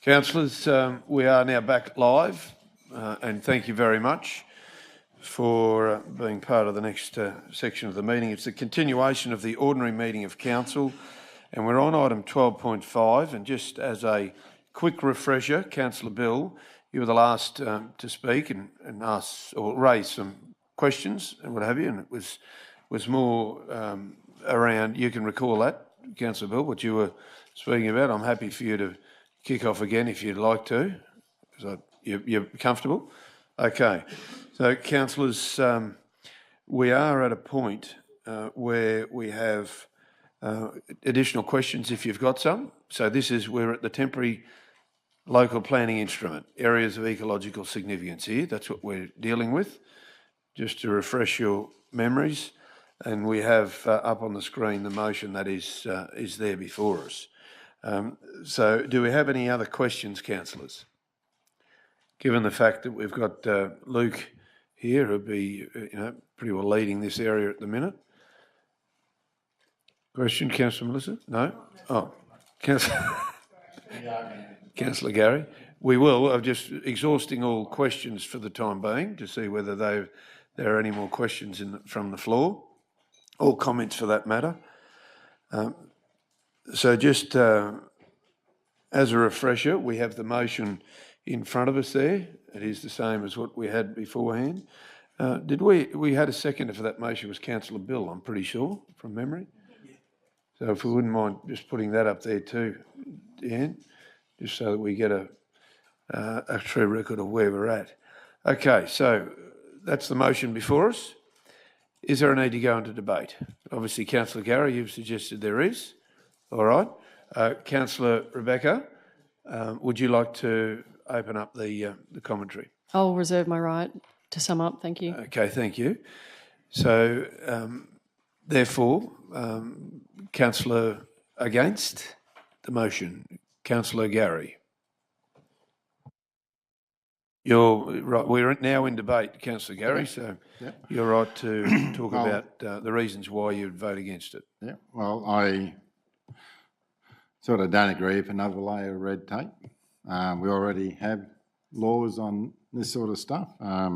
Councillors, we are now back live, and thank you very much for being part of the next section of the meeting. It's a continuation of the ordinary meeting of Council, and we're on item 12.5. And just as a quick refresher, Councillor Bill, you were the last to speak and ask or raise some questions and what have you, and it was more around, you can recall that, Councillor Bill, what you were speaking about. I'm happy for you to kick off again if you'd like to. You're comfortable? Okay. So, councillors, we are at a point where we have additional questions if you've got some. So we're at the temporary local planning instrument, areas of ecological significance here. That's what we're dealing with, just to refresh your memories. And we have up on the screen the motion that is there before us. So do we have any other questions, councillors? Given the fact that we've got Luke here, who'll be pretty well leading this area at the minute. Question, Councillor Melissa? No? Oh, Councillor Gary. We will. I'm just exhausting all questions for the time being to see whether there are any more questions from the floor, or comments for that matter. So just as a refresher, we have the motion in front of us there. It is the same as what we had beforehand. We had a seconder for that motion, was Councillor Bill, I'm pretty sure, from memory. So if we wouldn't mind just putting that up there too, Dan, just so that we get a true record of where we're at. Okay, so that's the motion before us. Is there a need to go into debate? Obviously, Councillor Gary, you've suggested there is. All right. Councillor Rebecca, would you like to open up the commentary? I'll reserve my right to sum up. Thank you. Okay, thank you. So, therefore, Councillor against the motion, Councillor Gary. You're right. We're now in debate, Councillor Gary, so you're right to talk about the reasons why you'd vote against it. Yeah, well, I sort of don't agree with another layer of red tape. We already have laws on this sort of stuff. I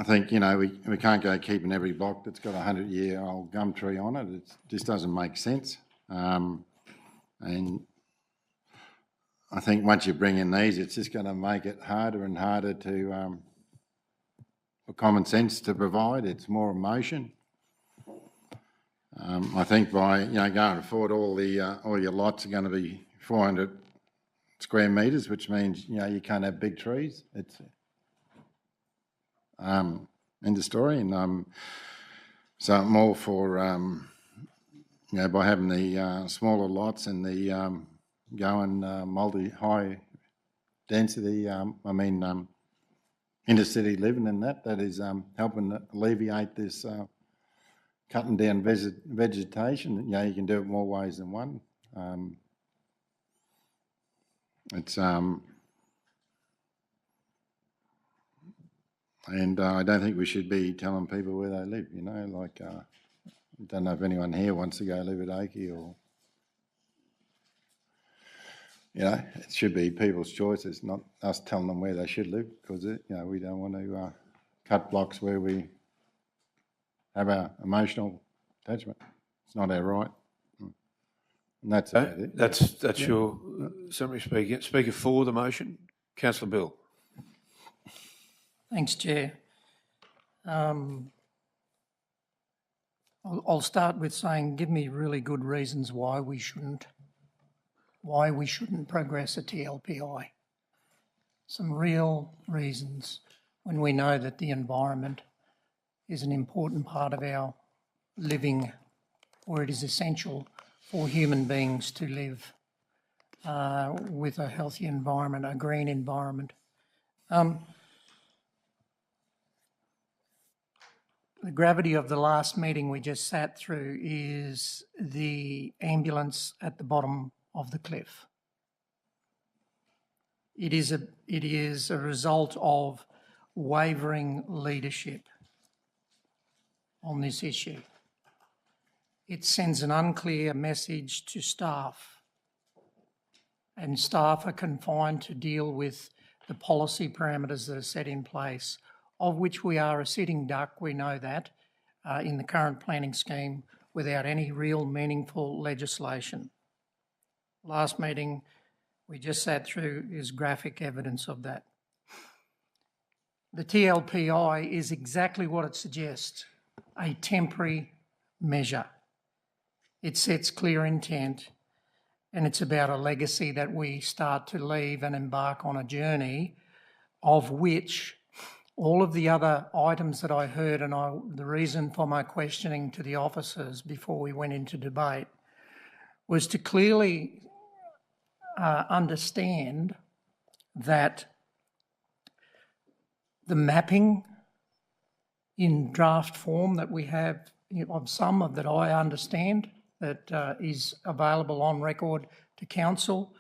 think, we can't go keeping every block that's got a 100-year-old gum tree on it. It just doesn't make sense. And I think once you bring in these, it's just going to make it harder and harder for common sense to provide. It's more emotion. I think by going forward, all your lots are going to be 400 square metres, which means you can't have big trees. It's end of story. And so I'm all for by having the smaller lots and the going high density. Intercity living, and that is helping alleviate this. Cutting down vegetation, you can do it more ways than one. And I don't think we should be telling people where they live. I don't know if anyone here wants to go live at Oakey or. It should be people's choices, not us telling them where they should live, because we don't want to cut blocks where we have our emotional attachment. It's not our right. And that's about it. That's your summary speaker. Speaker for the motion, Councillor Bill. Thanks, Chair. I'll start with saying, give me really good reasons why we shouldn't progress a TLPI. Some real reasons when we know that the environment is an important part of our living, or it is essential for human beings to live with a healthy environment, a green environment. The gravity of the last meeting we just sat through is the ambulance at the bottom of the cliff. It is a result of wavering leadership on this issue. It sends an unclear message to staff and staff are confined to deal with the policy parameters that are set in place, of which we are a sitting duck, we know that, in the current planning scheme without any real meaningful legislation. Last meeting we just sat through is graphic evidence of that. The TLPI is exactly what it suggests, a temporary measure. It sets clear intent, and it's about a legacy that we start to leave and embark on a journey of which all of the other items that I heard, and the reason for my questioning to the officers before we went into debate was to clearly understand that the mapping in draft form that we have of some of that I understand that is available on record to council,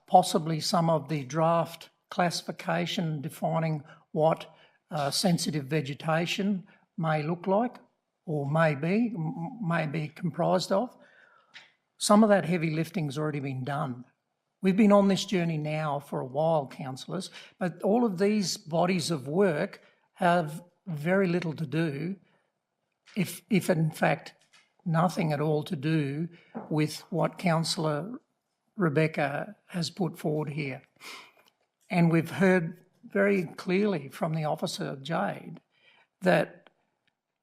possibly some of the draft classification defining what sensitive vegetation may look like or may be comprised of. Some of that heavy lifting's already been done. We've been on this journey now for a while, councillors, but all of these bodies of work have very little to do, if in fact nothing at all to do with what Councillor Rebecca has put forward here. And we've heard very clearly from the officer, Jade, that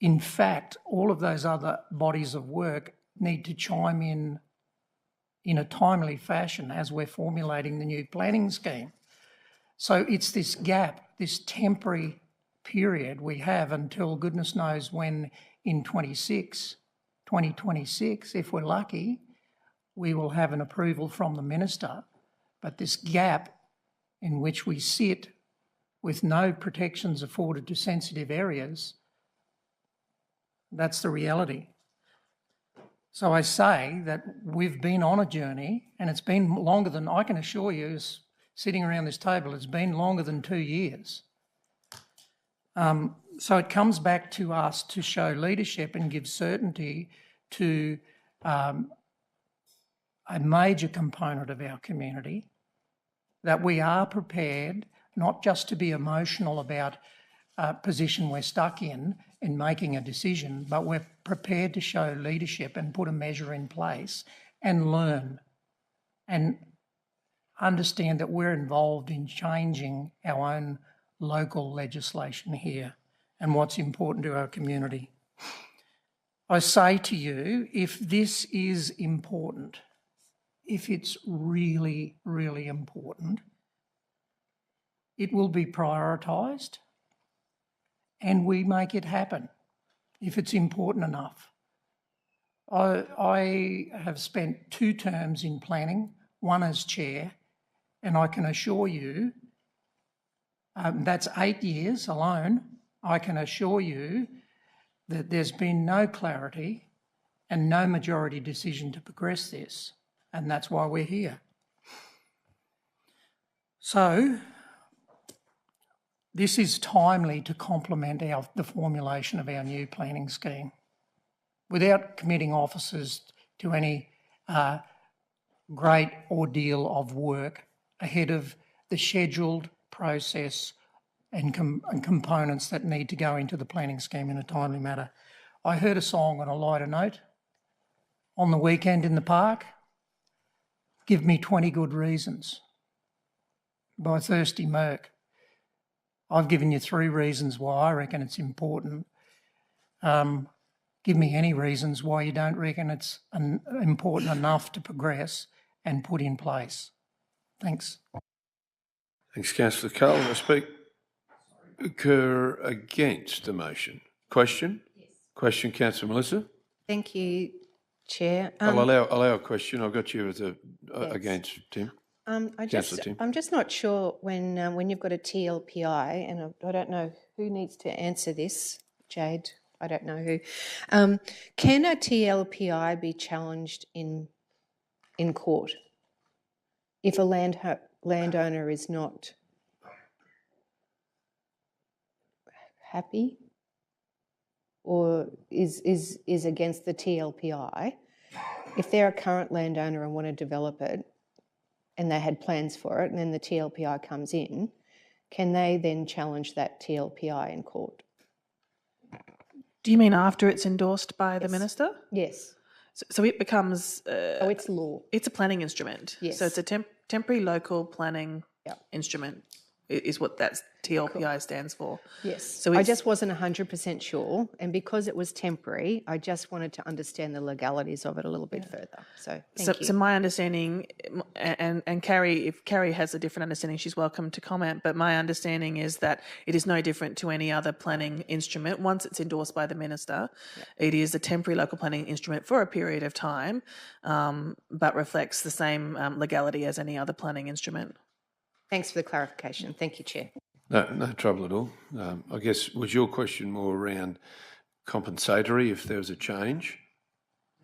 in fact all of those other bodies of work need to chime in a timely fashion as we're formulating the new planning scheme. So it's this gap, this temporary period we have until goodness knows when in 2026, if we're lucky, we will have an approval from the minister. But this gap in which we sit with no protections afforded to sensitive areas, that's the reality. So I say that we've been on a journey, and it's been longer than, I can assure you, sitting around this table, it's been longer than 2 years. So it comes back to us to show leadership and give certainty to a major component of our community, that we are prepared not just to be emotional about a position we're stuck in making a decision, but we're prepared to show leadership and put a measure in place and learn and understand that we're involved in changing our own local legislation here and what's important to our community. I say to you, if this is important, if it's really, really important, it will be prioritised and we make it happen if it's important enough. I have spent 2 terms in planning, one as chair, and I can assure you, that's 8 years alone, I can assure you that there's been no clarity and no majority decision to progress this, and that's why we're here. So, this is timely to complement the formulation of our new planning scheme without committing officers to any great ordeal of work ahead of the scheduled process and components that need to go into the planning scheme in a timely manner. I heard a song on a lighter note on the weekend in the park, Give Me 20 Good Reasons by Thirsty Merc. I've given you 3 reasons why I reckon it's important. Give me any reasons why you don't reckon it's important enough to progress and put in place. Thanks. Thanks, Councillor Cole. I speak against the motion. Question? Yes. Question, Councillor Melissa. Thank you, Chair. I'll allow a question. I've got you as yes. Against, Tim. I'm just not sure when you've got a TLPI, and I don't know who needs to answer this, Jade. I don't know who. Can a TLPI be challenged in court if a landowner is not happy or is against the TLPI? If they're a current landowner and want to develop it, and they had plans for it, and then the TLPI comes in, can they then challenge that TLPI in court? Do you mean after it's endorsed by the minister? Yes. So it becomes... Oh, it's law. It's a planning instrument. Yes. So it's a temporary local planning Yep. instrument is what that TLPI stands for. Yes. So I just wasn't 100% sure, and because it was temporary, I just wanted to understand the legalities of it a little bit further. So thank you. So my understanding, and Carrie, if Carrie has a different understanding, she's welcome to comment, but my understanding is that it is no different to any other planning instrument. Once it's endorsed by the minister, it is a temporary local planning instrument for a period of time, but reflects the same legality as any other planning instrument. Thanks for the clarification. Thank you, Chair. No trouble at all. I guess, was your question more around compensatory if there was a change?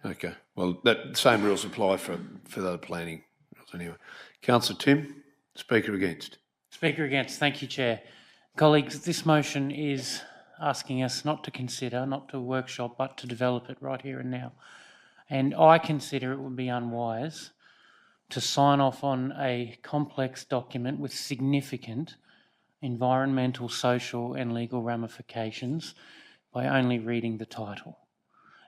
Okay. Well, that same rules apply for the other planning rules anyway. Councillor Tim, Speaker against. Speaker against. Thank you, Chair. Colleagues, this motion is asking us not to consider, not to workshop, but to develop it right here and now. And I consider it would be unwise to sign off on a complex document with significant environmental, social and legal ramifications by only reading the title.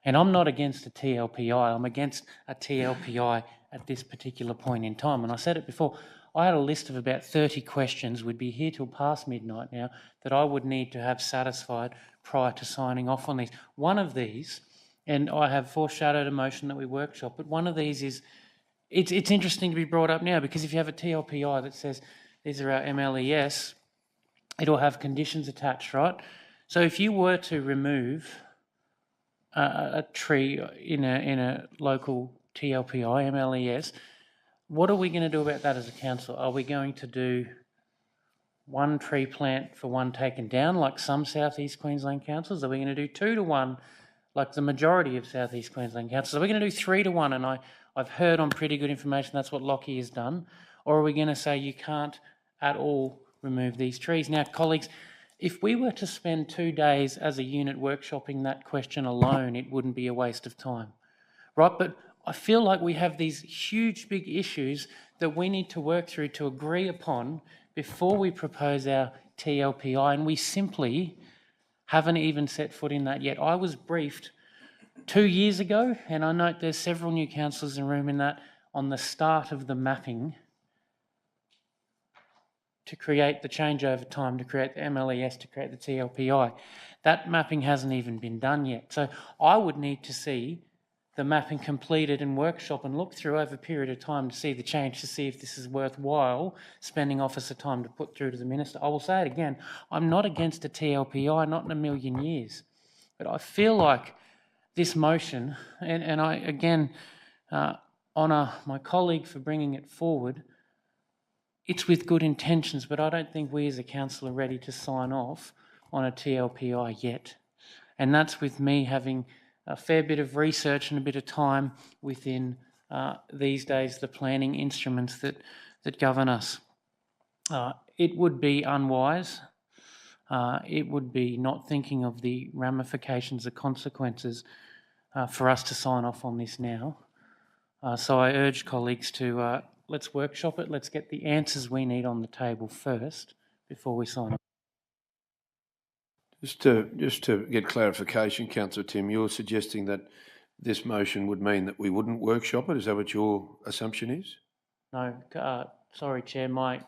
And I'm not against a TLPI, I'm against a TLPI at this particular point in time. And I said it before, I had a list of about 30 questions, we'd be here till past midnight now, that I would need to have satisfied prior to signing off on these. One of these, and I have foreshadowed a motion that we workshop, but one of these is, it's interesting to be brought up now because if you have a TLPI that says these are our MLES, it'll have conditions attached, right? So if you were to remove a tree in a local TLPI, MLES, what are we going to do about that as a council? Are we going to do one tree plant for one taken down like some South East Queensland councils? Are we going to do 2 to 1 like the majority of South East Queensland councils? Are we going to do 3 to 1? And I've heard on pretty good information that's what Lockie has done. Or are we going to say you can't at all remove these trees? Now, colleagues, if we were to spend 2 days as a unit workshopping that question alone, it wouldn't be a waste of time, right? But I feel like we have these huge, big issues that we need to work through to agree upon before we propose our TLPI, and we simply haven't even set foot in that yet. I was briefed 2 years ago, and I note there's several new councillors in the room in that, on the start of the mapping to create the changeover time, to create the MLES, to create the TLPI. That mapping hasn't even been done yet. So I would need to see the mapping completed and workshop and look through over a period of time to see the change, to see if this is worthwhile spending officer time to put through to the minister. I will say it again, I'm not against a TLPI, not in a million years. But I feel like this motion, and I again honour my colleague for bringing it forward, it's with good intentions, but I don't think we as a council are ready to sign off on a TLPI yet. And that's with me having a fair bit of research and a bit of time within these days the planning instruments that govern us. It would be unwise. It would be not thinking of the ramifications, the consequences for us to sign off on this now. So I urge colleagues to let's workshop it. Let's get the answers we need on the table first before we sign off. Just to get clarification, Councillor Tim, you're suggesting that this motion would mean that we wouldn't workshop it? Is that what your assumption is? No, sorry, Chair, my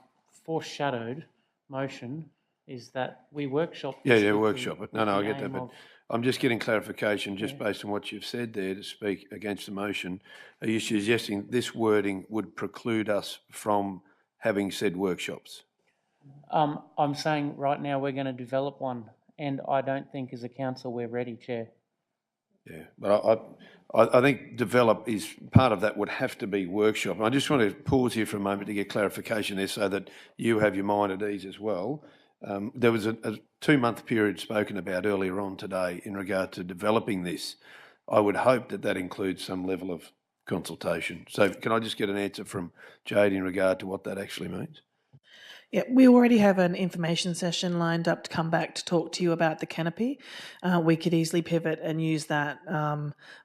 foreshadowed motion is that we workshop... Yeah, workshop it. No, I get that, but of... I'm just getting clarification just based on what you've said there to speak against the motion. Are you suggesting this wording would preclude us from having said workshops? I'm saying right now we're going to develop one, and I don't think as a council we're ready, Chair. Yeah, but I think develop is part of that would have to be workshop. And I just want to pause here for a moment to get clarification there so that you have your mind at ease as well. There was a 2-month period spoken about earlier on today in regard to developing this. I would hope that includes some level of consultation. So can I just get an answer from Jade in regard to what that actually means? Yeah, we already have an information session lined up to come back to talk to you about the canopy. We could easily pivot and use that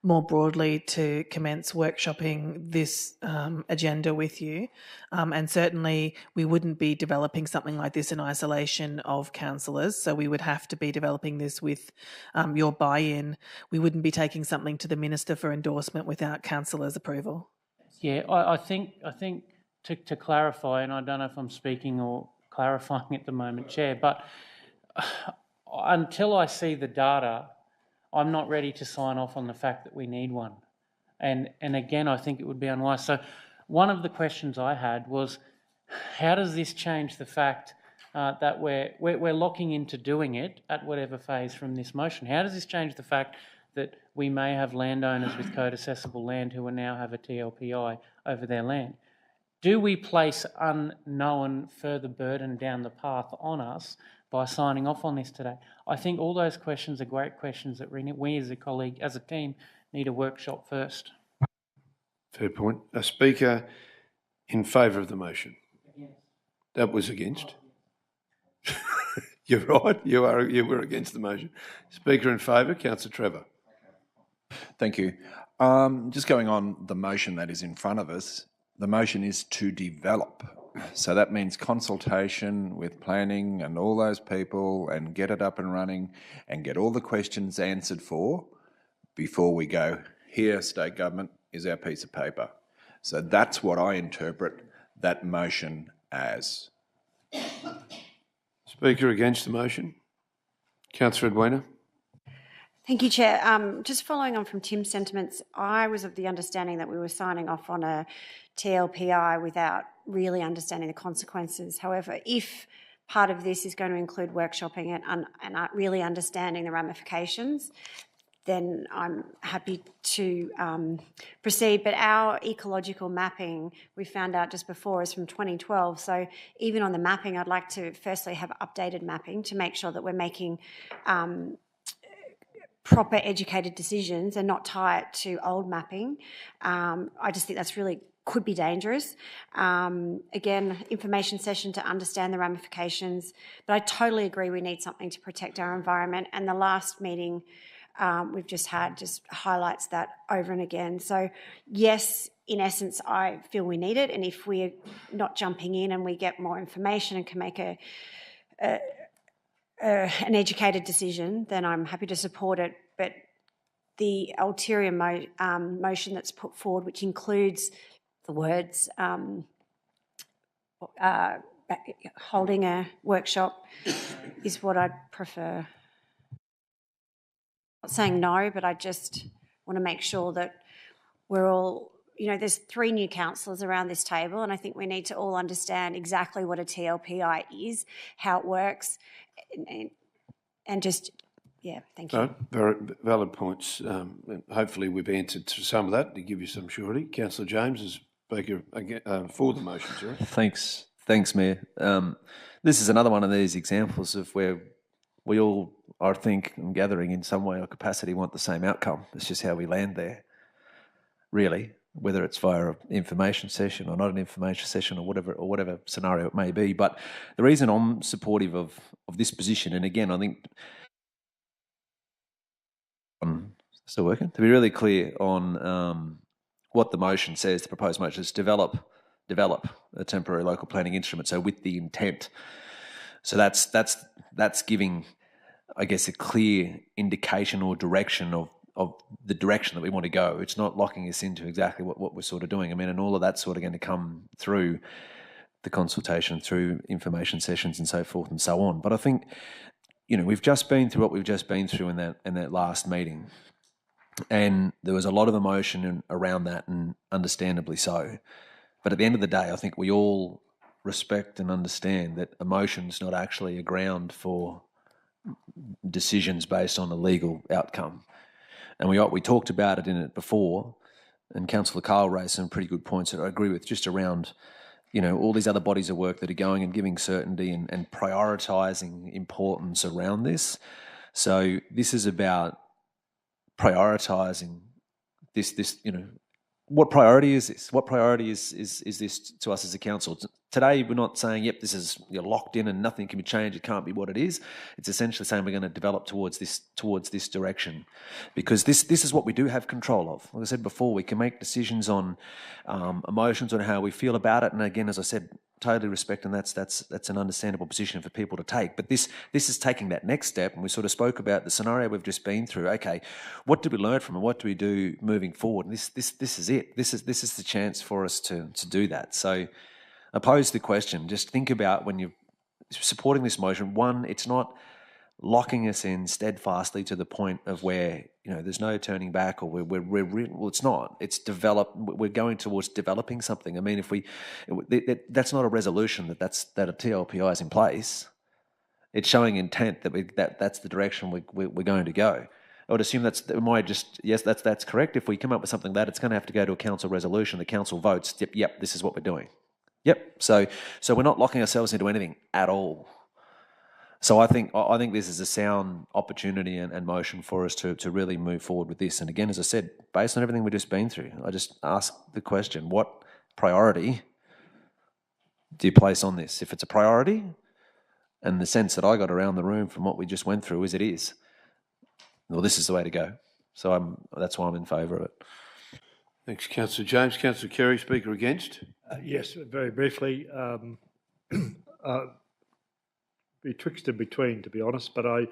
more broadly to commence workshopping this agenda with you. And certainly we wouldn't be developing something like this in isolation of councillors. So we would have to be developing this with your buy-in. We wouldn't be taking something to the Minister for endorsement without councillors' approval. Yeah, I think to clarify, and I don't know if I'm speaking or clarifying at the moment, Chair, but until I see the data, I'm not ready to sign off on the fact that we need one. And again, I think it would be unwise. So one of the questions I had was, how does this change the fact that we're locking into doing it at whatever phase from this motion? How does this change the fact that we may have landowners with code accessible land who will now have a TLPI over their land? Do we place unknown further burden down the path on us by signing off on this today? I think all those questions are great questions that we as a team, need a workshop first. Fair point. A speaker in favour of the motion? That was against? You're right, you were against the motion. Speaker in favour, Councillor Trevor. Thank you. Just going on the motion that is in front of us, the motion is to develop. So that means consultation with planning and all those people and get it up and running and get all the questions answered for before we go, here, state government, is our piece of paper. So that's what I interpret that motion as. Speaker against the motion, Councillor Edwina. Thank you, Chair. Just following on from Tim's sentiments, I was of the understanding that we were signing off on a TLPI without really understanding the consequences. However, if part of this is going to include workshopping and really understanding the ramifications, then I'm happy to proceed. But our ecological mapping, we found out just before, is from 2012. So even on the mapping, I'd like to firstly have updated mapping to make sure that we're making proper educated decisions and not tie it to old mapping. I just think that's really could be dangerous. Again, information session to understand the ramifications, but I totally agree we need something to protect our environment, and the last meeting we've just had just highlights that over and again. So yes, in essence, I feel we need it, and if we're not jumping in and we get more information and can make an educated decision, then I'm happy to support it. But the ulterior motion that's put forward, which includes the words holding a workshop, is what I'd prefer. Not saying no, but I just want to make sure that we're all, there's 3 new councillors around this table, and I think we need to all understand exactly what a TLPI is, how it works, and just, yeah, thank you. Very valid points. Hopefully we've answered to some of that to give you some surety. Councillor James is speaker for the motion, sorry. Thanks, Mayor. This is another one of these examples of where we all, I think, and gathering in some way or capacity, want the same outcome. It's just how we land there, really, whether it's via an information session or not an information session or whatever scenario it may be. But the reason I'm supportive of this position, and again, I think still working, to be really clear on what the motion says, the proposed motion is develop a temporary local planning instrument, so with the intent. So that's giving, I guess, a clear indication or direction of the direction that we want to go. It's not locking us into exactly what we're sort of doing. I mean, and all of that's sort of going to come through the consultation, through information sessions and so forth and so on. But I think, we've just been through what we've just been through in that last meeting. And there was a lot of emotion around that, and understandably so. But at the end of the day, I think we all respect and understand that emotion's not actually a ground for decisions based on a legal outcome. And we talked about it in it before, and Councillor Carl raised some pretty good points that I agree with, just around, all these other bodies of work that are going and giving certainty and prioritising importance around this. So this is about prioritising this what priority is this? What priority is this to us as a council? Today, we're not saying, yep, this is, you're locked in and nothing can be changed. It can't be what it is. It's essentially saying we're going to develop towards this direction, because this is what we do have control of. Like I said before, we can make decisions on emotions, on how we feel about it. And again, as I said, totally respect, and that's an understandable position for people to take. But this is taking that next step, and we sort of spoke about the scenario we've just been through. Okay, what did we learn from it? What do we do moving forward? And this is it. This is the chance for us to do that. So I pose the question: just think about when you're supporting this motion. One, it's not locking us in steadfastly to the point of where, you know, there's no turning back, or well, it's not. It's we're going towards developing something. I mean, that's not a resolution that a TLPI is in place. It's showing intent that that's the direction we're going to go. I would assume that's correct. If we come up with something it's going to have to go to a council resolution. The council votes. Yep, this is what we're doing. Yep. So we're not locking ourselves into anything at all. So I think this is a sound opportunity and motion for us to really move forward with this. And again, as I said, based on everything we've just been through, I just ask the question: what priority do you place on this? If it's a priority, and the sense that I got around the room from what we just went through is it is, well, this is the way to go. So that's why I'm in favour of it. Thanks, Councillor James. Councillor Kerry, Speaker against? Yes, very briefly. Betwixt and between, to be honest, but I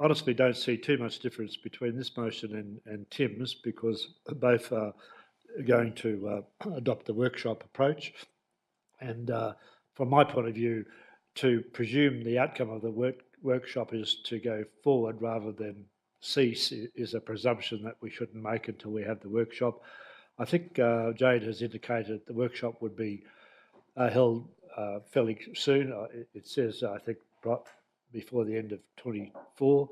honestly don't see too much difference between this motion and Tim's, because both are going to adopt the workshop approach. And from my point of view, to presume the outcome of the workshop is to go forward rather than cease is a presumption that we shouldn't make until we have the workshop. I think Jade has indicated the workshop would be held fairly soon. It says, I think, before the end of 24.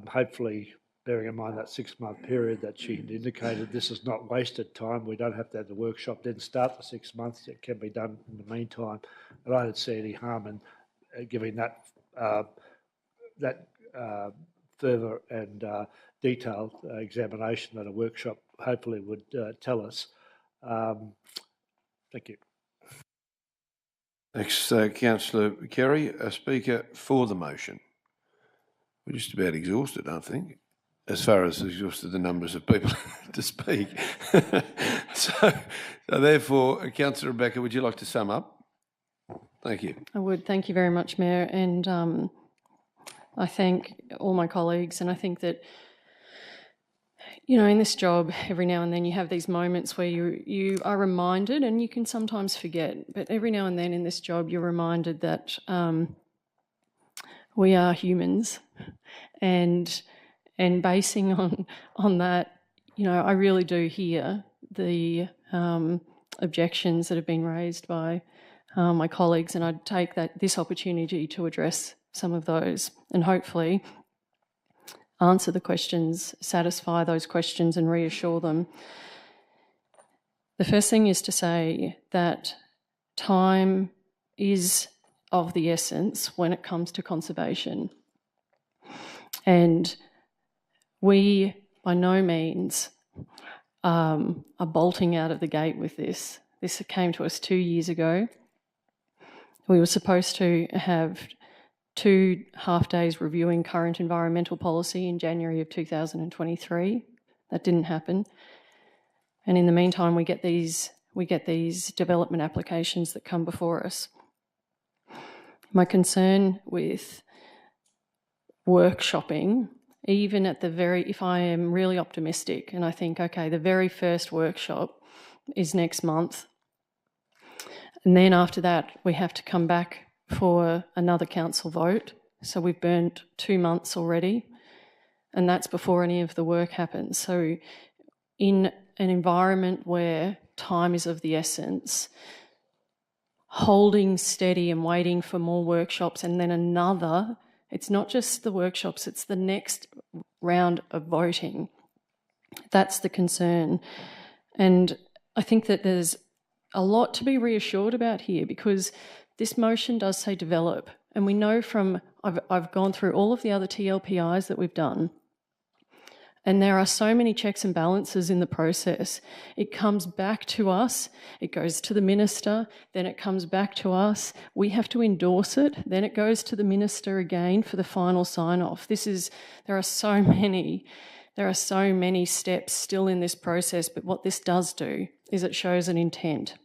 Hopefully, bearing in mind that 6-month period that she had indicated, this is not wasted time. We don't have to have the workshop then start the 6 months. It can be done in the meantime. And I don't see any harm in giving that further and detailed examination that a workshop hopefully would tell us. Thank you. Thanks, Councillor Kerry. A speaker for the motion. We're just about exhausted, I think, as far as exhausted the numbers of people to speak. So therefore, Councillor Rebecca, would you like to sum up? Thank you. I would. Thank you very much, Mayor. And I thank all my colleagues, and I think that, you know, in this job, every now and then you have these moments where you are reminded, and you can sometimes forget, but every now and then in this job you're reminded that we are humans, and basing on that, you know, I really do hear the objections that have been raised by my colleagues, and I'd take this opportunity to address some of those and hopefully answer the questions, satisfy those questions and reassure them. The first thing is to say that time is of the essence when it comes to conservation. And we, by no means, are bolting out of the gate with this. This came to us 2 years ago. We were supposed to have 2 half-days reviewing current environmental policy in January of 2023. That didn't happen. And in the meantime, we get these development applications that come before us. My concern with workshopping, even at if I am really optimistic and I think, okay, the very first workshop is next month, and then after that we have to come back for another council vote. So we've burnt 2 months already, and that's before any of the work happens. So in an environment where time is of the essence, holding steady and waiting for more workshops and then another, it's not just the workshops, it's the next round of voting. That's the concern. And I think that there's a lot to be reassured about here, because this motion does say develop, and we know from, I've gone through all of the other TLPIs that we've done, And there are so many checks and balances in the process. It comes back to us, it goes to the minister, then it comes back to us. We have to endorse it, then it goes to the minister again for the final sign-off. There are so many steps still in this process, but what this does do is it shows an intent.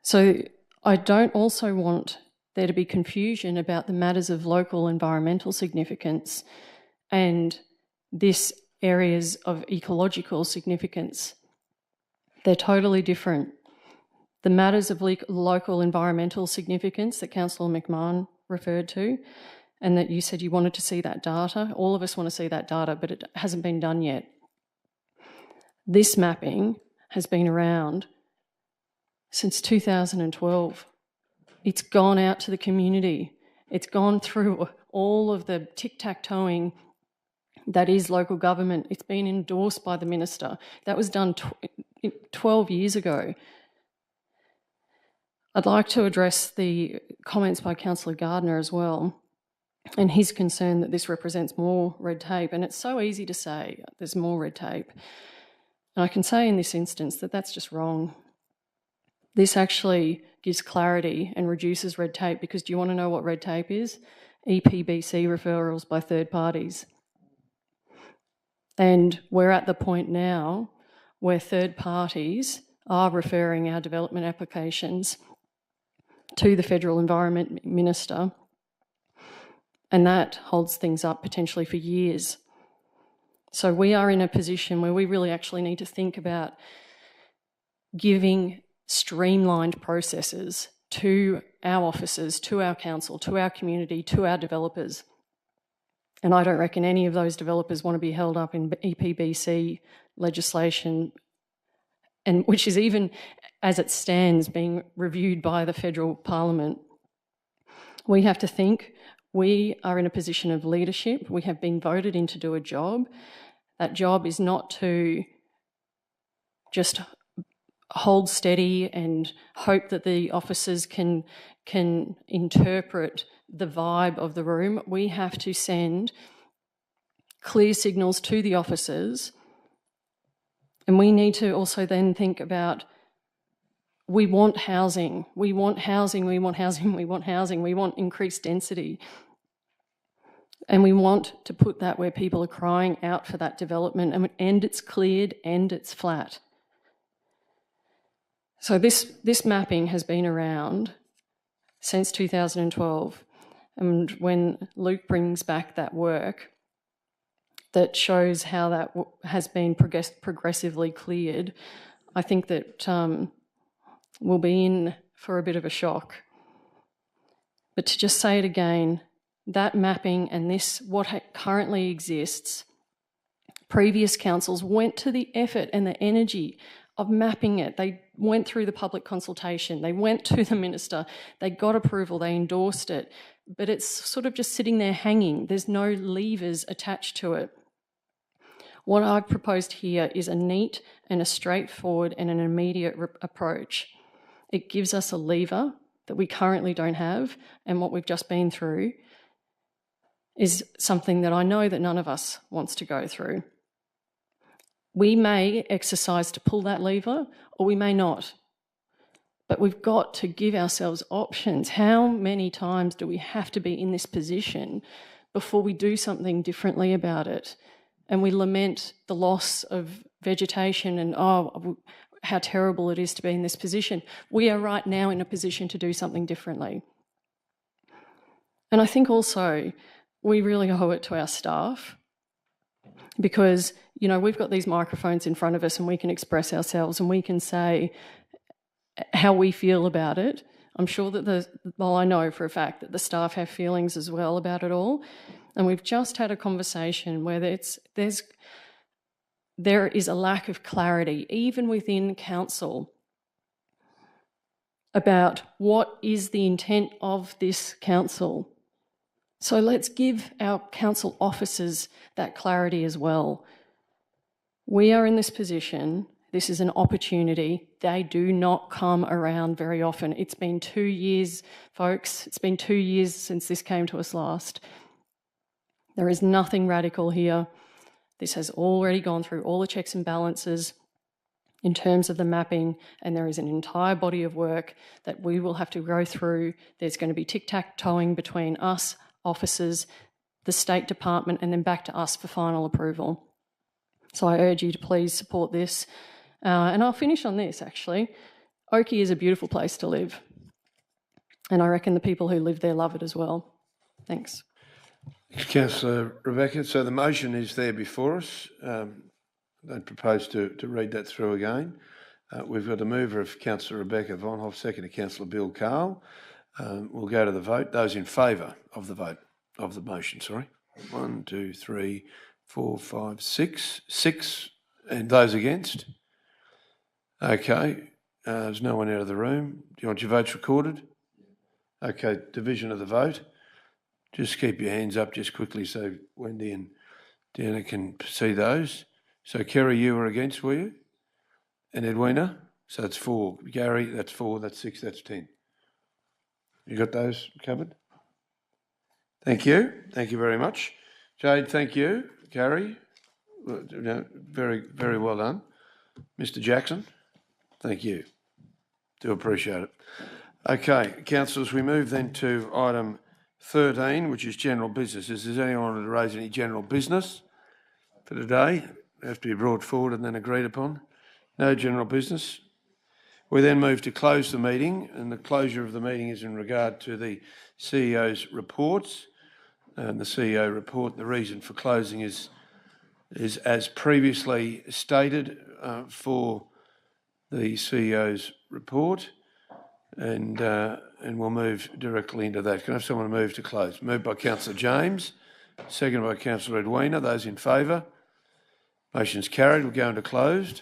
So I don't also want there to be confusion about the matters of local environmental significance and this areas of ecological significance. They're totally different. The matters of local environmental significance that Councillor McMahon referred to, and that you said you wanted to see that data, all of us want to see that data, but it hasn't been done yet. This mapping has been around since 2012. It's gone out to the community. It's gone through all of the tic-tac-toeing that is local government. It's been endorsed by the minister. That was done 12 years ago. I'd like to address the comments by Councillor Gardner as well, and his concern that this represents more red tape. And it's so easy to say there's more red tape. And I can say in this instance that that's just wrong. This actually gives clarity and reduces red tape, because do you want to know what red tape is? EPBC referrals by third parties. And we're at the point now where third parties are referring our development applications to the Federal Environment Minister, and that holds things up potentially for years. So we are in a position where we really actually need to think about giving streamlined processes to our officers, to our council, to our community, to our developers. And I don't reckon any of those developers want to be held up in EPBC legislation, and which is even, as it stands, being reviewed by the federal parliament. We have to think. We are in a position of leadership. We have been voted in to do a job. That job is not to just hold steady and hope that the officers can interpret the vibe of the room. We have to send clear signals to the officers, and we need to also then think about, we want housing, we want housing, we want housing, we want housing, we want increased density. And we want to put that where people are crying out for that development, and it's cleared and it's flat. So this mapping has been around since 2012. And when Luke brings back that work that shows how that has been progressively cleared, I think that we'll be in for a bit of a shock. But to just say it again, that mapping and this, what currently exists, previous councils went to the effort and the energy of mapping it. They went through the public consultation, they went to the minister, they got approval, they endorsed it, but it's sort of just sitting there hanging. There's no levers attached to it. What I've proposed here is a neat and a straightforward and an immediate approach. It gives us a lever that we currently don't have, and what we've just been through is something that I know that none of us wants to go through. We may exercise to pull that lever, or we may not. But we've got to give ourselves options. How many times do we have to be in this position before we do something differently about it? And we lament the loss of vegetation and, oh, how terrible it is to be in this position. We are right now in a position to do something differently. And I think also we really owe it to our staff, because, you know, we've got these microphones in front of us and we can express ourselves and we can say how we feel about it. I'm sure that I know for a fact that the staff have feelings as well about it all. And we've just had a conversation where there is a lack of clarity, even within council, about what is the intent of this council. So let's give our council officers that clarity as well. We are in this position. This is an opportunity. They do not come around very often. It's been 2 years, folks. It's been 2 years since this came to us last. There is nothing radical here. This has already gone through all the checks and balances in terms of the mapping, and there is an entire body of work that we will have to go through. There's going to be tic-tac-toeing between us, officers, the State Department, and then back to us for final approval. So I urge you to please support this. And I'll finish on this, actually. Oakey is a beautiful place to live, and I reckon the people who live there love it as well. Thanks. Councillor Rebecca, so the motion is there before us. I don't propose to read that through again. We've got a mover of Councillor Rebecca Vonhoff, second to Councillor Bill Carl. We'll go to the vote. Those in favour of the motion, sorry. 1, 2, 3, 4, 5, 6. 6. And those against? Okay. There's no one out of the room. Do you want your votes recorded? Okay, division of the vote. Just keep your hands up just quickly so Wendy and Deanna can see those. So Kerry, you were against, were you? And Edwina? So that's 4. Gary, that's 4, that's 6, that's 10. You got those covered? Thank you. Thank you very much. Jade, thank you. Gary, very, very well done. Mr. Jackson, thank you. Do appreciate it. Okay, councillors, we move then to item 13, which is general business. Does anyone want to raise any general business for today? They have to be brought forward and then agreed upon. No general business. We then move to close the meeting, and the closure of the meeting is in regard to the CEO's reports. And the CEO report, the reason for closing is as previously stated for the CEO's report. And we'll move directly into that. Can I have someone move to close? Moved by Councillor James, seconded by Councillor Edwina. Those in favour? Motion's carried. We'll go into closed.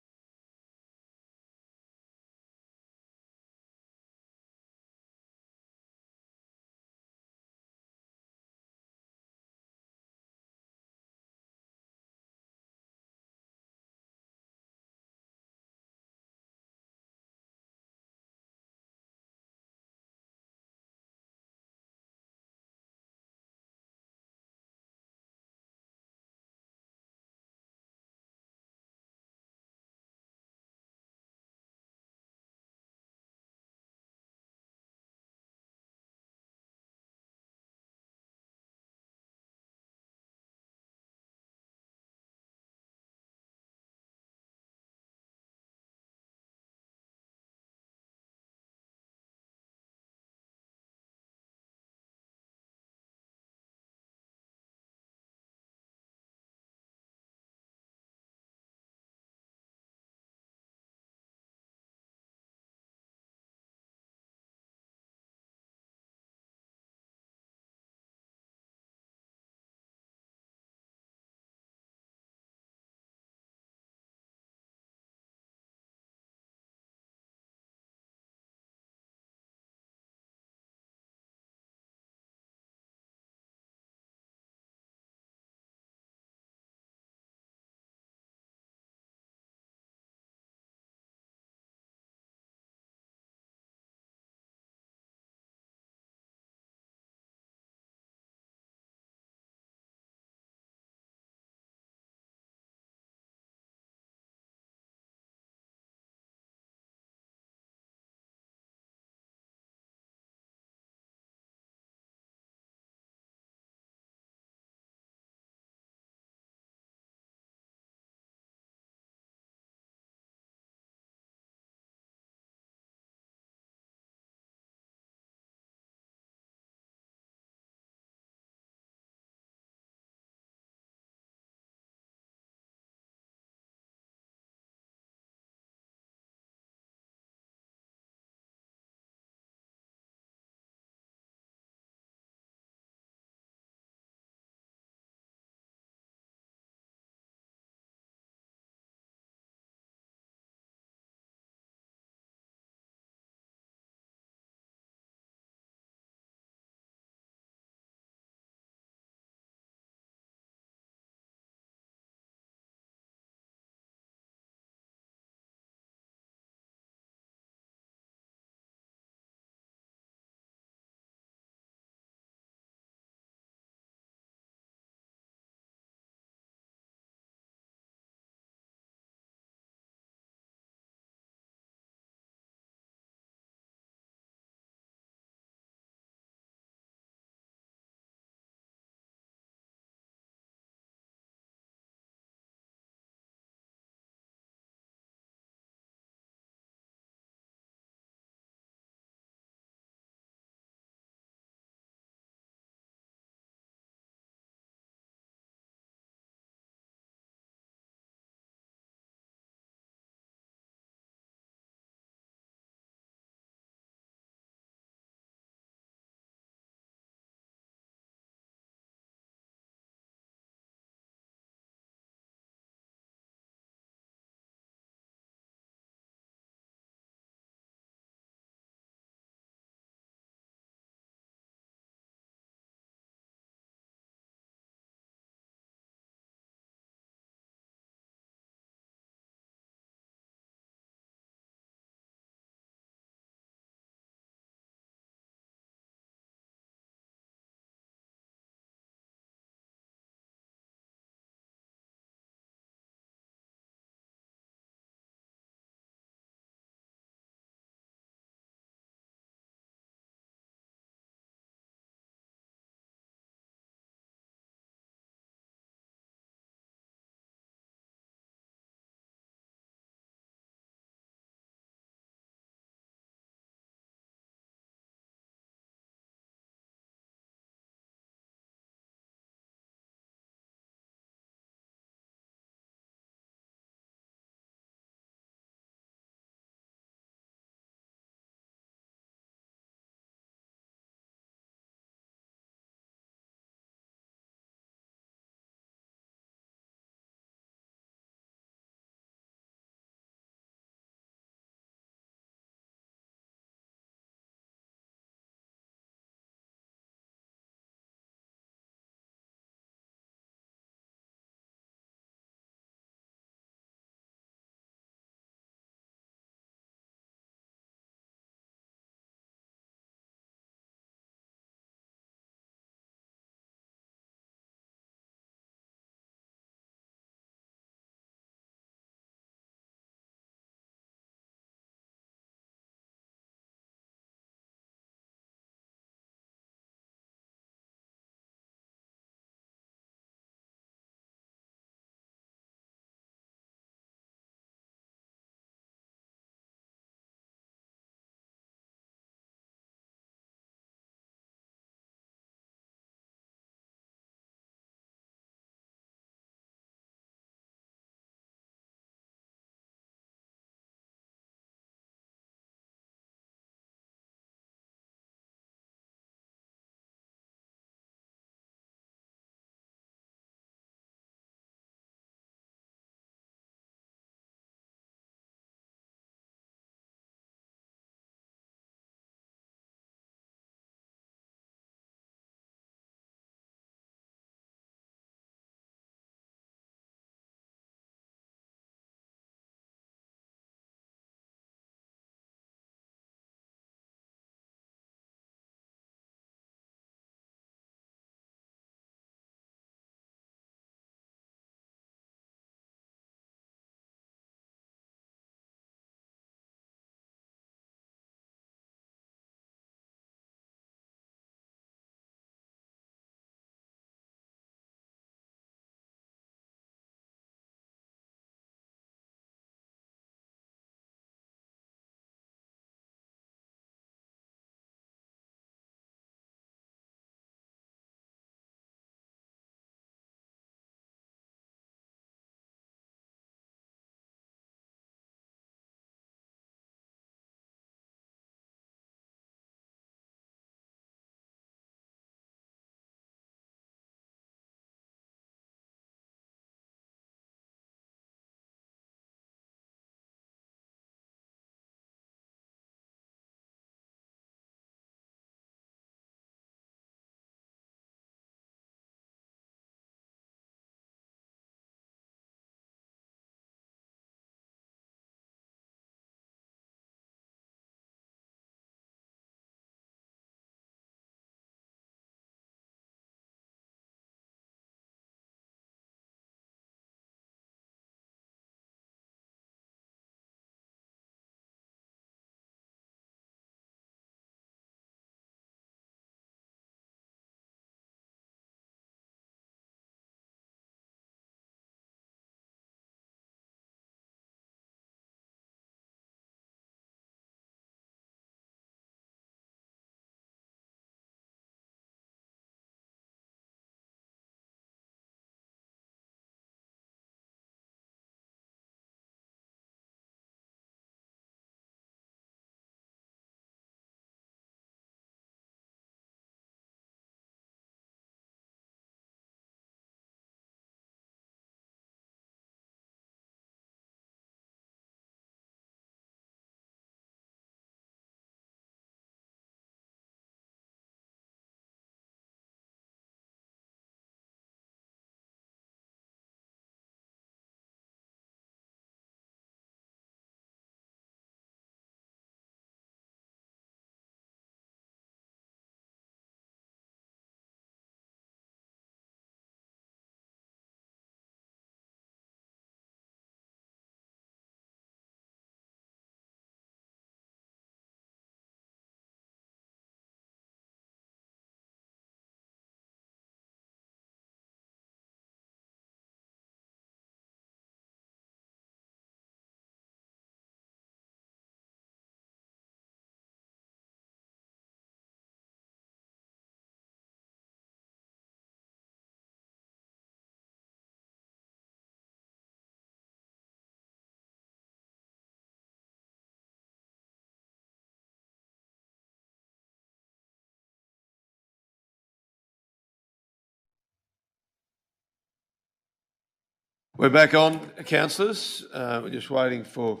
We're back on, councillors. We're just waiting for...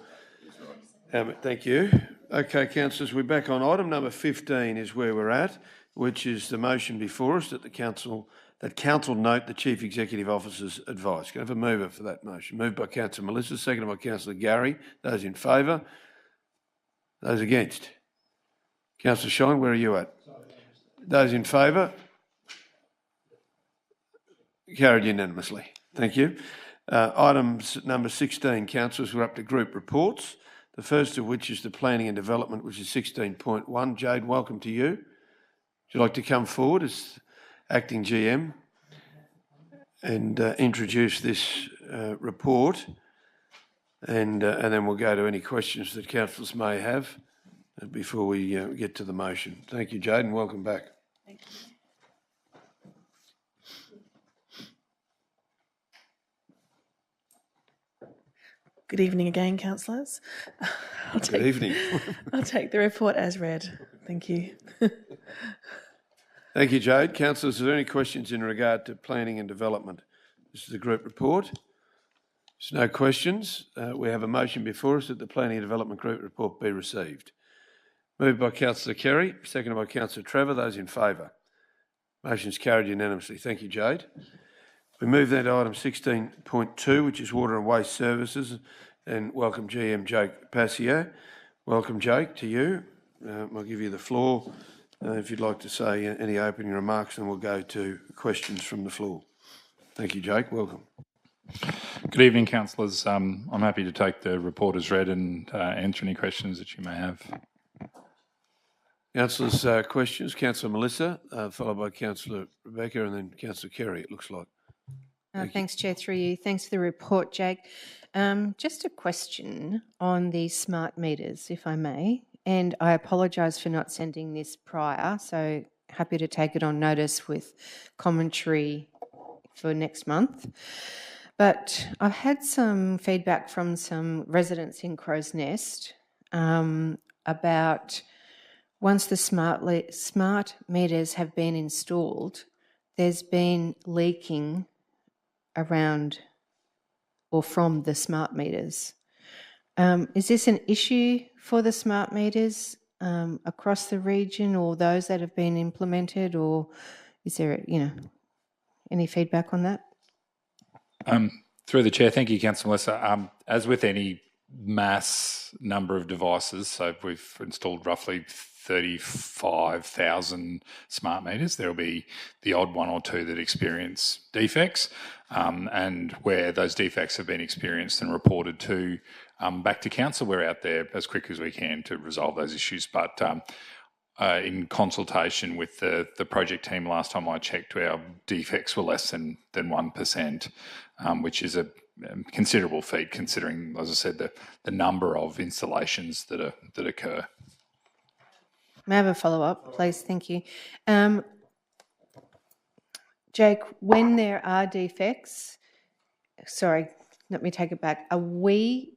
thank you. Okay, councillors, we're back on. Item number 15 is where we're at, which is the motion before us that council note the Chief Executive Officer's advice. Can I have a mover for that motion? Moved by Councillor Melissa, seconded by Councillor Gary. Those in favour? Those against? Councillor Shine, where are you at? Those in favour? Carried unanimously. Thank you. Items number 16, councillors, we're up to group reports. The first of which is the planning and development, which is 16.1. Jade, welcome to you. Would you like to come forward as acting GM and introduce this report? And then we'll go to any questions that councillors may have before we get to the motion. Thank you, Jade, and welcome back. Thank you. Good evening again, councillors. Good evening. I'll take the report as read. Thank you. Thank you, Jade. Councillors, are there any questions in regard to planning and development? This is the group report. There's no questions. We have a motion before us that the planning and development group report be received. Moved by Councillor Kerry, seconded by Councillor Trevor. Those in favour? Motion's carried unanimously. Thank you, Jade. We move then to item 16.2, which is water and waste services, and welcome GM Jake Passio. Welcome, Jake, to you. I'll give you the floor if you'd like to say any opening remarks, and we'll go to questions from the floor. Thank you, Jake. Welcome. Good evening, councillors. I'm happy to take the report as read and answer any questions that you may have. Councillors, questions? Councillor Melissa, followed by Councillor Rebecca, and then Councillor Kerry, it looks like. Thanks, Chair, through you. Thanks for the report, Jake. Just a question on the smart meters, if I may, and I apologise for not sending this prior, so happy to take it on notice with commentary for next month. But I've had some feedback from some residents in Crow's Nest about once the smart meters have been installed, there's been leaking around or from the smart meters. Is this an issue for the smart meters across the region or those that have been implemented, or is there, any feedback on that? Through the chair, thank you, Councillor Melissa. As with any mass number of devices, so we've installed roughly 35,000 smart meters. There'll be the odd one or two that experience defects, and where those defects have been experienced and reported to back to council, we're out there as quick as we can to resolve those issues. But in consultation with the project team, last time I checked, our defects were less than 1%, which is a considerable feat considering, as I said, the number of installations that occur. May I have a follow-up, please? Thank you. Jake, when there are defects, sorry, let me take it back. Are we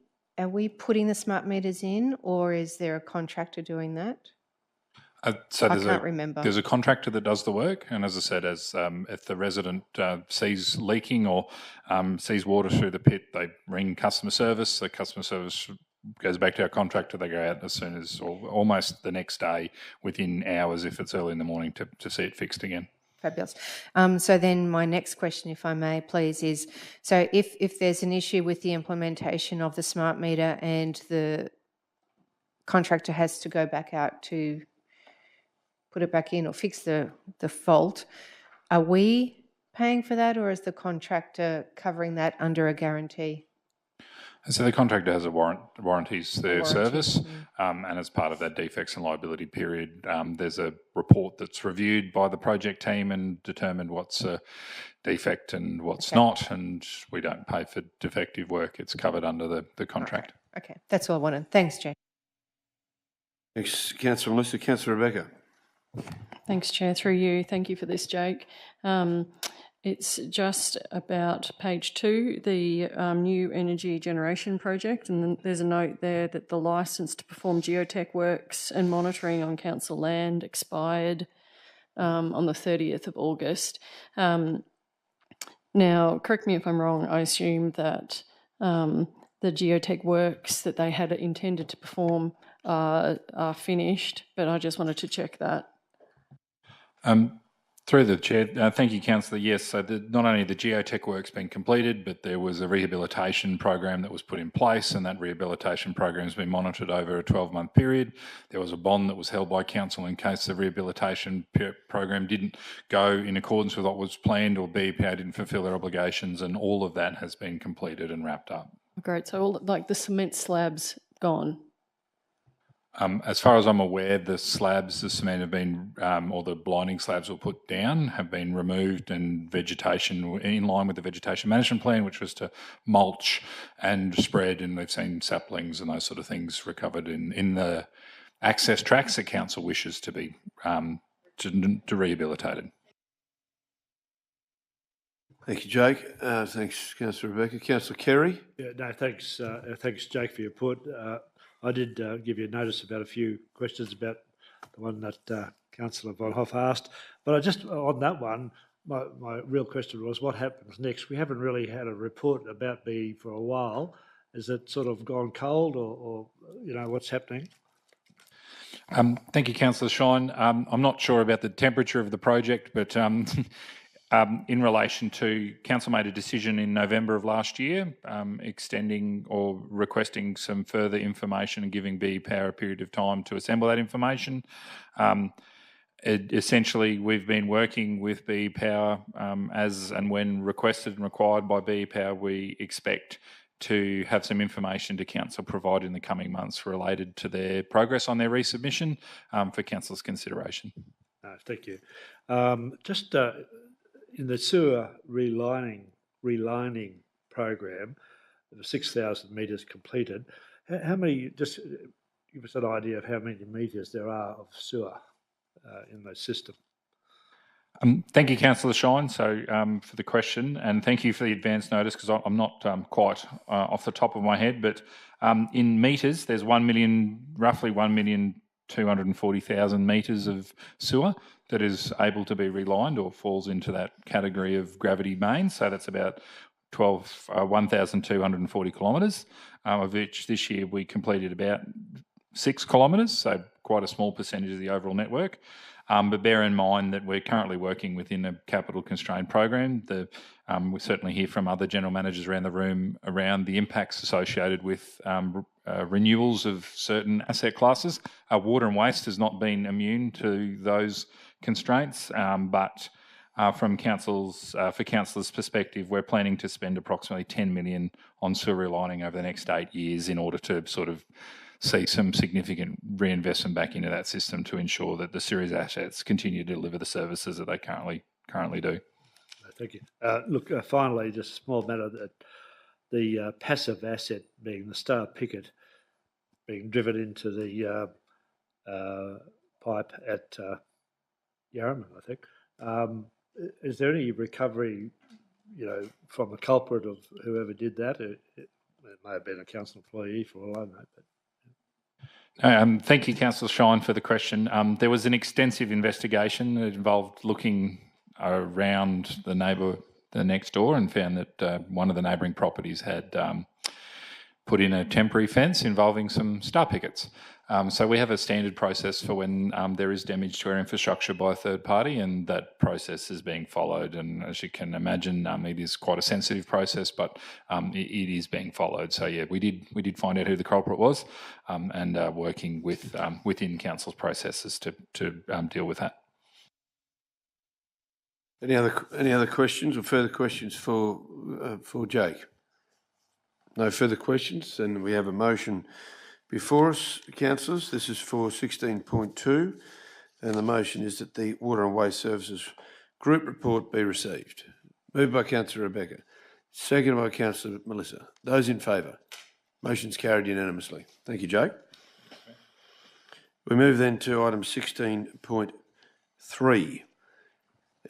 putting the smart meters in, or is there a contractor doing that? So I can't remember. There's a contractor that does the work, and as I said, if the resident sees leaking or sees water through the pit, they ring customer service. The customer service goes back to our contractor. They go out as soon as, or almost the next day, within hours if it's early in the morning, to see it fixed again. Fabulous. So then my next question, if I may, please, is, so if there's an issue with the implementation of the smart meter and the contractor has to go back out to put it back in or fix the fault, are we paying for that, or is the contractor covering that under a guarantee? So the contractor has warranties their service, and as part of that defects and liability period, there's a report that's reviewed by the project team and determined what's a defect and what's not, and we don't pay for defective work. It's covered under the contract. Okay, that's all I wanted. Thanks, Jake. Thanks, Councillor Melissa. Councillor Rebecca. Thanks, Chair. Through you. Thank you for this, Jake. It's just about page 2, the new energy generation project, and then there's a note there that the licence to perform geotech works and monitoring on council land expired on the 30th of August. Now, correct me if I'm wrong, I assume that the geotech works that they had intended to perform are finished, but I just wanted to check that. Through the chair, thank you, councillor. Yes, so not only the geotech work's been completed, but there was a rehabilitation program that was put in place, and that rehabilitation program has been monitored over a 12-month period. There was a bond that was held by council in case the rehabilitation program didn't go in accordance with what was planned or BPA didn't fulfil their obligations, and all of that has been completed and wrapped up. Great. So, all, like the cement slabs gone. As far as I'm aware, the slabs, the cement have been, or the blinding slabs were put down, have been removed, and vegetation in line with the vegetation management plan, which was to mulch and spread, and they've seen saplings and those sort of things recovered in the access tracks that council wishes to be to rehabilitated. Thank you, Jake. Thanks, Councillor Rebecca. Councillor Kerry. Yeah, no, thanks, thanks, Jake, for your report. I did give you a notice about a few questions about the one that Councillor Von Hoff asked, but I just, on that one, my real question was what happens next? We haven't really had a report about BE for a while. Has it sort of gone cold or you know, what's happening? Thank you, Councillor Shine. I'm not sure about the temperature of the project, but in relation to, council made a decision in November of last year, extending or requesting some further information and giving BE Power a period of time to assemble that information. Essentially, we've been working with BE Power as and when requested and required by BE Power. We expect to have some information to council provided in the coming months related to their progress on their resubmission for council's consideration. Thank you. Just in the sewer relining program, the 6,000 metres completed, how many, just give us an idea of how many metres there are of sewer in the system? Thank you, Councillor Shine, for the question, and thank you for the advance notice, because I'm not quite off the top of my head, but in metres, there's roughly 1,240,000 metres of sewer that is able to be relined or falls into that category of gravity mains. So that's about 1,240 kilometres, of which this year we completed about 6 kilometres, so quite a small percentage of the overall network. But bear in mind that we're currently working within a capital constrained program. We certainly hear from other general managers around the room around the impacts associated with renewals of certain asset classes. Water and waste has not been immune to those constraints, but from for councillors' perspective, we're planning to spend approximately 10 million on sewer relining over the next 8 years in order to sort of see some significant reinvestment back into that system to ensure that the series assets continue to deliver the services that they currently do. Thank you. Look, finally, just a small matter that the passive asset being the Star Picket being driven into the pipe at Yarraman, I think. Is there any recovery, you know, from the culprit of whoever did that? It may have been a council employee for all I know. But thank you, Councillor Shine, for the question. There was an extensive investigation that involved looking around the next door, and found that one of the neighbouring properties had put in a temporary fence involving some star pickets. So we have a standard process for when there is damage to our infrastructure by a third party, and that process is being followed. And as you can imagine, it is quite a sensitive process, but it is being followed. So yeah, we did find out who the culprit was, and working within council's processes to deal with that. Any other questions or further questions for Jake? No further questions, then we have a motion before us, councillors. This is for 16.2, and the motion is that the Water and Waste Services Group report be received. Moved by Councillor Rebecca, seconded by Councillor Melissa. Those in favour? Motion's carried unanimously. Thank you, Jake. We move then to item 16.3,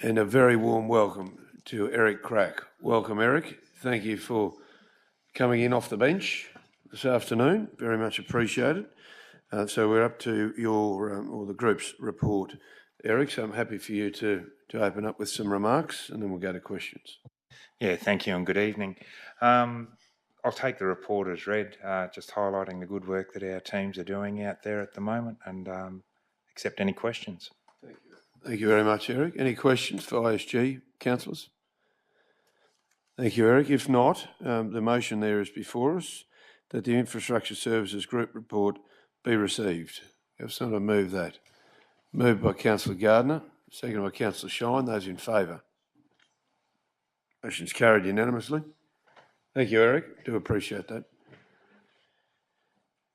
and a very warm welcome to Eric Crack. Welcome, Eric. Thank you for coming in off the bench this afternoon, very much appreciated. So we're up to your or the group's report, Eric. So I'm happy for you to open up with some remarks, and then we'll go to questions. Yeah, thank you and good evening. I'll take the report as read, just highlighting the good work that our teams are doing out there at the moment and accept any questions. Thank you very much, Eric. Any questions for ISG councillors? Thank you, Eric. If not, the motion there is before us that the Infrastructure Services Group report be received. Have someone move that? Moved by Councillor Gardner, seconded by Councillor Shine. Those in favour? Motion's carried unanimously. Thank you, Eric. Do appreciate that.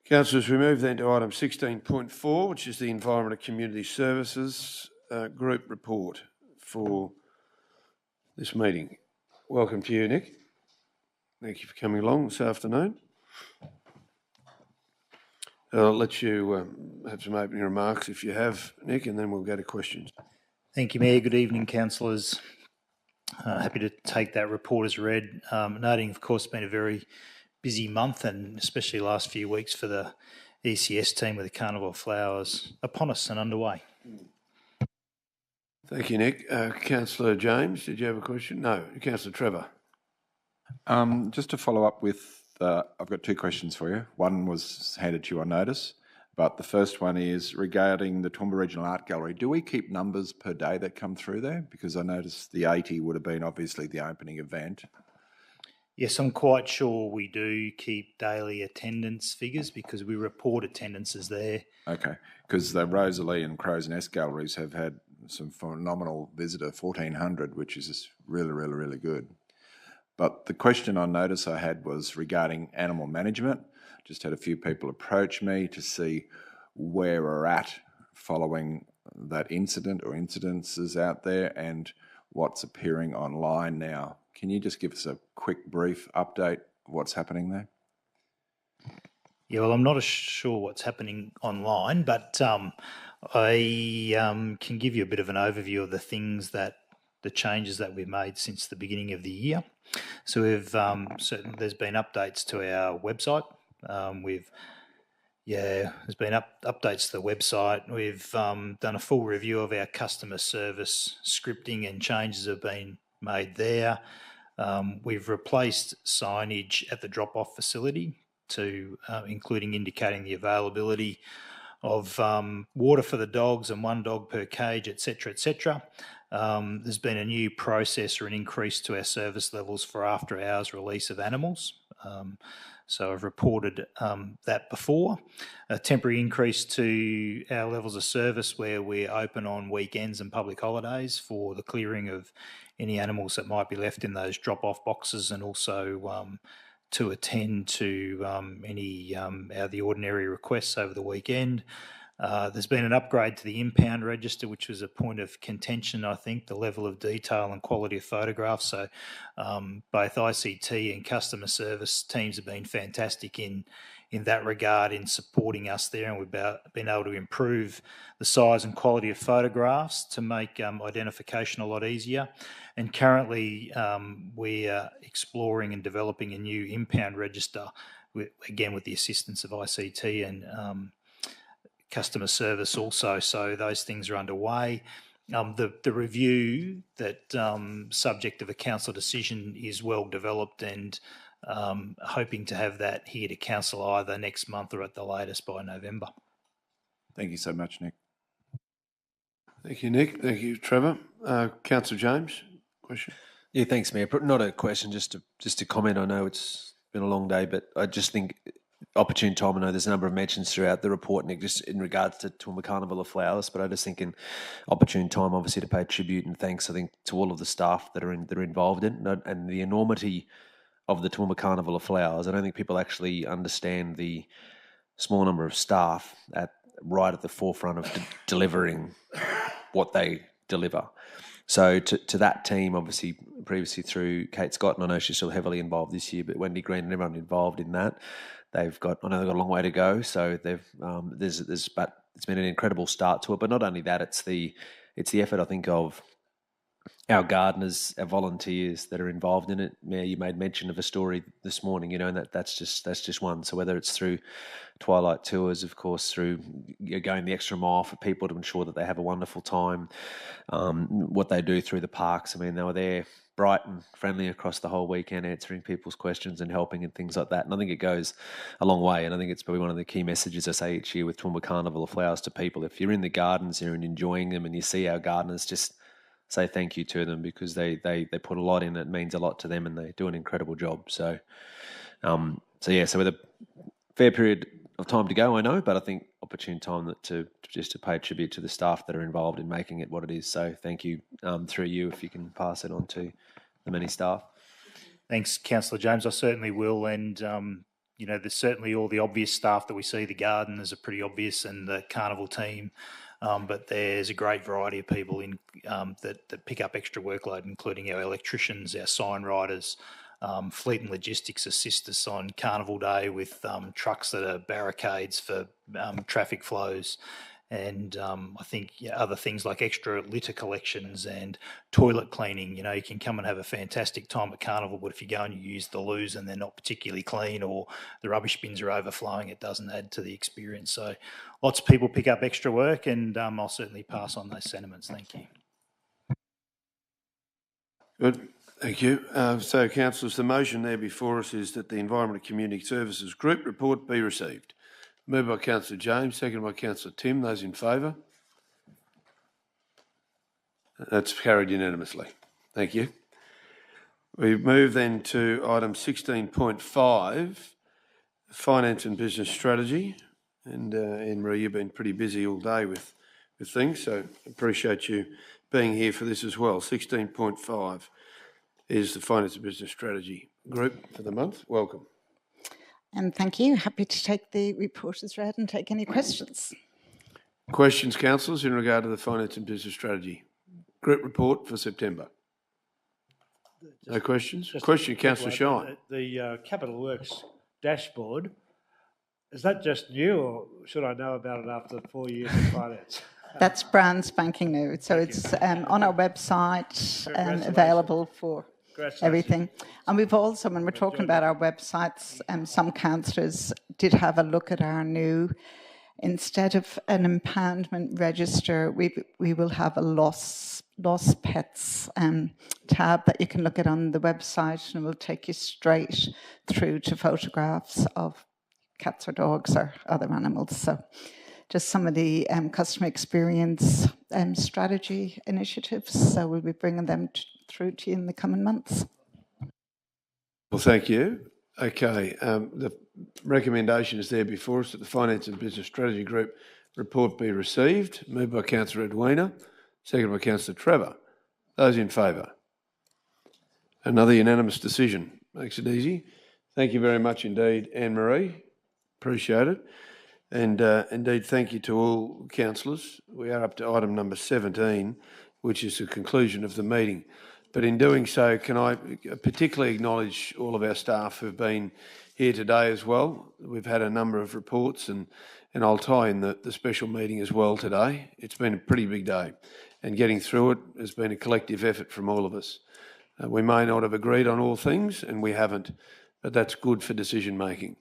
Councillors, we move then to item 16.4, which is the Environment and Community Services Group report for this meeting. Welcome to you, Nick. Thank you for coming along this afternoon. I'll let you have some opening remarks if you have, Nick, and then we'll go to questions. Thank you, Mayor. Good evening, councillors. Happy to take that report as read. Noting, of course, it's been a very busy month and especially last few weeks for the ECS team with the Carnival of Flowers upon us and underway. Thank you, Nick. Councillor James, did you have a question? No. Councillor Trevor. Just to follow up with, I've got two questions for you. One was handed to you on notice, but the first one is regarding the Toowoomba Regional Art Gallery. Do we keep numbers per day that come through there? Because I noticed the 80 would have been obviously the opening event. Yes, I'm quite sure we do keep daily attendance figures because we report attendances there. Okay, because the Rosalie and Crows Nest galleries have had some phenomenal visitor, 1,400, which is really, really, really good. But the question on notice I had was regarding animal management. Just had a few people approach me to see where we're at following that incident or incidences out there and what's appearing online now. Can you just give us a quick, brief update of what's happening there? Yeah, well, I'm not sure what's happening online, but I can give you a bit of an overview of the changes that we've made since the beginning of the year. So we've there's been updates to our website. There's been updates to the website. We've done a full review of our customer service scripting and changes have been made there. We've replaced signage at the drop-off facility to including indicating the availability of water for the dogs and one dog per cage, etc., etc. There's been a new process or an increase to our service levels for after-hours release of animals. So I've reported that before. A temporary increase to our levels of service where we're open on weekends and public holidays for the clearing of any animals that might be left in those drop-off boxes and also to attend to any out of the ordinary requests over the weekend. There's been an upgrade to the impound register, which was a point of contention, I think, the level of detail and quality of photographs. So both ICT and customer service teams have been fantastic in that regard in supporting us there, and we've been able to improve the size and quality of photographs to make identification a lot easier. And currently we are exploring and developing a new impound register, again with the assistance of ICT and customer service also. So those things are underway. The review that subject of a council decision is well developed and hoping to have that here to council either next month or at the latest by November. Thank you so much, Nick. Thank you, Nick. Thank you, Trevor. Councillor James, question? Yeah, thanks, Mayor. Not a question, just to comment. I know it's been a long day, but I just think opportune time. I know there's a number of mentions throughout the report, Nick, just in regards to Toowoomba Carnival of Flowers, but I just think in opportune time, obviously, to pay tribute and thanks, I think, to all of the staff that are involved in it, and the enormity of the Toowoomba Carnival of Flowers. I don't think people actually understand the small number of staff right at the forefront of delivering what they deliver. So to that team, obviously previously through Kate Scott, and I know she's still heavily involved this year, but Wendy Green and everyone involved in that, I know they've got a long way to go. So but it's been an incredible start to it. But not only that, it's the effort, I think, of our gardeners, our volunteers that are involved in it. Mayor, you made mention of a story this morning, and that's just one. So whether it's through Twilight Tours, of course, through going the extra mile for people to ensure that they have a wonderful time, what they do through the parks. I mean, they were there bright and friendly across the whole weekend, answering people's questions and helping and things like that. And I think it goes a long way. And I think it's probably one of the key messages I say each year with Toowoomba Carnival of Flowers to people. If you're in the gardens here and enjoying them and you see our gardeners, just say thank you to them, because they put a lot in. It means a lot to them and they do an incredible job. So, so with a fair period of time to go, I know, but I think opportune time to pay tribute to the staff that are involved in making it what it is. So thank you through you, if you can pass it on to the many staff. Thanks, Councillor James. I certainly will. And, there's certainly all the obvious staff that we see. The gardeners are pretty obvious, and the carnival team. But there's a great variety of people in that pick up extra workload, including our electricians, our sign writers, Fleet and Logistics assist us on Carnival Day with trucks that are barricades for traffic flows, and I think other things like extra litter collections and toilet cleaning. You can come and have a fantastic time at Carnival, but if you go and you use the loos and they're not particularly clean, or the rubbish bins are overflowing, it doesn't add to the experience. So lots of people pick up extra work, and I'll certainly pass on those sentiments. Thank you. Good. Thank you. So, councillors, the motion there before us is that the Environment and Community Services Group report be received. Moved by Councillor James, seconded by Councillor Tim. Those in favour? That's carried unanimously. Thank you. We move then to item 16.5, Finance and Business Strategy. And Anne-Marie, you've been pretty busy all day with things, so appreciate you being here for this as well. 16.5 is the Finance and Business Strategy Group for the month. Welcome. And thank you. Happy to take the report as read and take any questions. Questions, councillors, in regard to the Finance and Business Strategy Group report for September? No questions? Question, Councillor Shine. The Capital Works dashboard, is that just new, or should I know about it after 4 years of finance? That's brand spanking new. So it's on our website, available for everything. And we've also, when we're talking about our websites, some councillors did have a look at our new, instead of an impoundment register, we will have a lost pets tab that you can look at on the website, and it will take you straight through to photographs of cats or dogs or other animals. So just some of the customer experience strategy initiatives. So we'll be bringing them through to you in the coming months. Well, thank you. Okay, the recommendation is there before us that the Finance and Business Strategy Group report be received. Moved by Councillor Edwina, seconded by Councillor Trevor. Those in favour? Another unanimous decision. Makes it easy. Thank you very much indeed, Anne-Marie. Appreciate it. And indeed, thank you to all councillors. We are up to item number 17, which is the conclusion of the meeting. But in doing so, can I particularly acknowledge all of our staff who've been here today as well. We've had a number of reports, and I'll tie in the special meeting as well today. It's been a pretty big day, and getting through it has been a collective effort from all of us. We may not have agreed on all things, and we haven't, but that's good for decision making.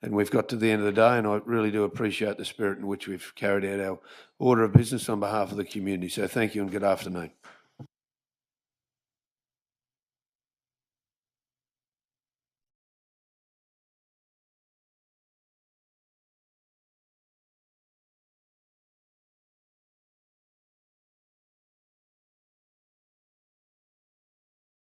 And we've got to the end of the day, and I really do appreciate the spirit in which we've carried out our order of business on behalf of the community. So thank you and good afternoon.